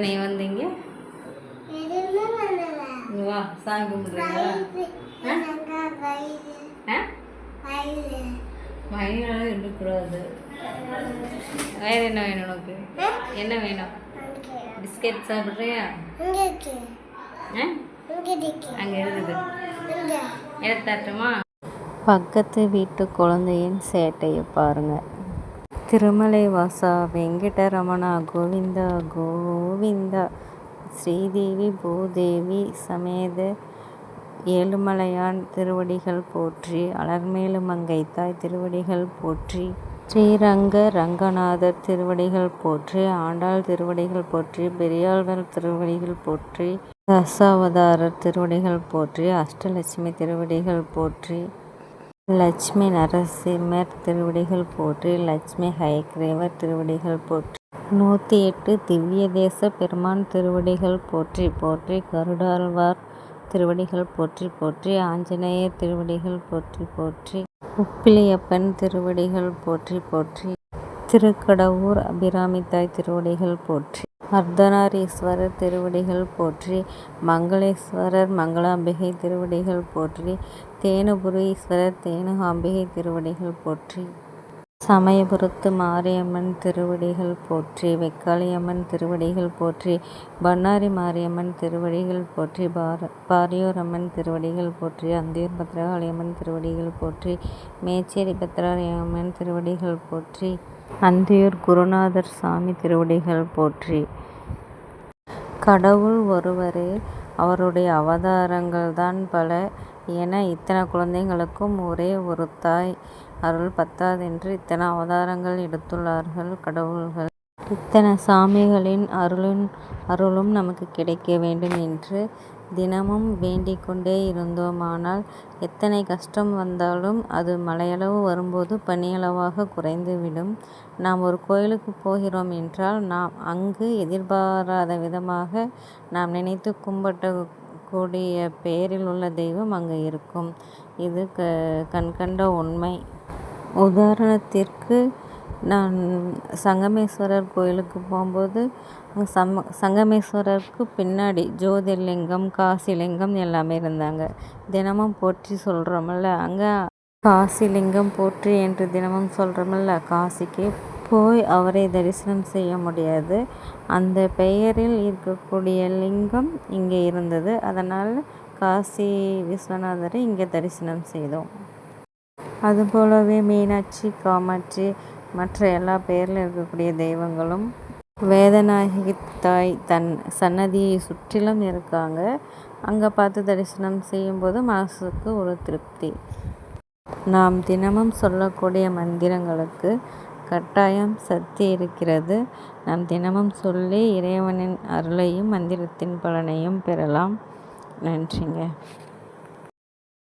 நீ வந்தீங்க வா சாமி கும்பிடுறீங்களா? வயிறால இருக்கக்கூடாது. வேறு என்ன வேணும் உனக்கு? என்ன வேணும்? பிஸ்கெட் சாப்பிட்றியா? அங்கே இருக்குது எடுத்தாட்டுமா? பக்கத்து வீட்டு குழந்தையின் சேட்டையை பாருங்க. திருமலை வாசா வெங்கடரமணா கோவிந்தா கோவிந்தா. ஸ்ரீதேவி பூதேவி சமேத ஏழுமலையான் திருவடிகள் போற்றி. அலர்மேலு மங்கைத்தாய் திருவடிகள் போற்றி. ஸ்ரீரங்க ரங்கநாதர் திருவடிகள் போற்றி. ஆண்டாள் திருவடிகள் போற்றி. பெரியாழ்வார் திருவடிகள் போற்றி. தசாவதாரர் திருவடிகள் போற்றி. அஷ்டலட்சுமி திருவடிகள் போற்றி. லட்சுமி நரசிம்மர் திருவடிகள் போற்றி. லட்சுமி ஹயக்ரீவர் திருவடிகள் போற்றி. 108 திவ்ய தேச பெருமான் திருவடிகள் போற்றி போற்றி. கருடாழ்வார் திருவடிகள் போற்றி போற்றி. ஆஞ்சநேயர் திருவடிகள் போற்றி போற்றி. உப்பிலியப்பன் திருவடிகள் போற்றி போற்றி. திருக்கடவூர் அபிராமித்தாய் திருவடிகள் போற்றி. அர்த்தநாரீஸ்வரர் திருவடிகள் போற்றி. மங்களேஸ்வரர் மங்களாம்பிகை திருவடிகள் போற்றி. தேனுபுரீஸ்வரர் தேனுகாம்பிகை திருவடிகள் போற்றி. சமயபுரத்து மாரியம்மன் திருவடிகள் போற்றி. வெக்காளியம்மன் திருவடிகள் போற்றி. பண்ணாரி மாரியம்மன் திருவடிகள் போற்றி. பாரியூரம்மன் திருவடிகள் போற்றி. அந்தியூர் பத்ரகாளியம்மன் திருவடிகள் போற்றி. மேச்சேரி பத்ராளியம்மன் திருவடிகள் போற்றி. அந்தியூர் குருநாதர் சாமி திருவடிகள் போற்றி. கடவுள் ஒருவரே, அவருடைய அவதாரங்கள்தான் பல என இத்தனை குழந்தைகளுக்கும் ஒரே ஒரு தாய் அருள் பத்தாதென்று இத்தனை அவதாரங்கள் எடுத்துள்ளார்கள் கடவுள்கள். இத்தனை சாமிகளின் அருளும் நமக்கு கிடைக்க வேண்டும் என்று தினமும் வேண்டிக் கொண்டே இருந்தோமானால் எத்தனை கஷ்டம் வந்தாலும் அது மலையளவு வரும்போது பனியளவாக குறைந்துவிடும். நாம் ஒரு கோயிலுக்கு போகிறோம் என்றால் நாம் அங்கு எதிர்பாராத விதமாக நாம் நினைத்து கும்பிட்ட கூடிய பெயரில் உள்ள தெய்வம் அங்கு இருக்கும். இது கண்கண்ட உண்மை. உதாரணத்திற்கு நான் சங்கமேஸ்வரர் கோயிலுக்கு போகும்போது சங்கமேஸ்வரருக்கு பின்னாடி ஜோதிர்லிங்கம் காசிலிங்கம் எல்லாமே இருந்தாங்க. தினமும் போற்றி சொல்கிறோமில்ல, அங்கே காசிலிங்கம் போற்றி என்று தினமும் சொல்கிறோமில்ல, காசிக்கு போய் அவரை தரிசனம் செய்ய முடியாது. அந்த பெயரில் இருக்கக்கூடிய லிங்கம் இங்கே இருந்தது. அதனால் காசி விஸ்வநாதரை இங்கே தரிசனம் செய்தோம். அதுபோலவே மீனாட்சி காமாட்சி மற்ற எல்லா பெயரில் இருக்கக்கூடிய தெய்வங்களும் வேதநாயகி தாய் தன் சன்னதியை சுற்றிலும் இருக்காங்க. அங்கே பார்த்து தரிசனம் செய்யும்போது மனசுக்கு ஒரு திருப்தி. நாம் தினமும் சொல்லக்கூடிய மந்திரங்களுக்கு கட்டாயம் சக்தி இருக்கிறது. நாம் தினமும் சொல்லி இறைவனின் அருளையும் மந்திரத்தின் பலனையும் பெறலாம். நன்றிங்க.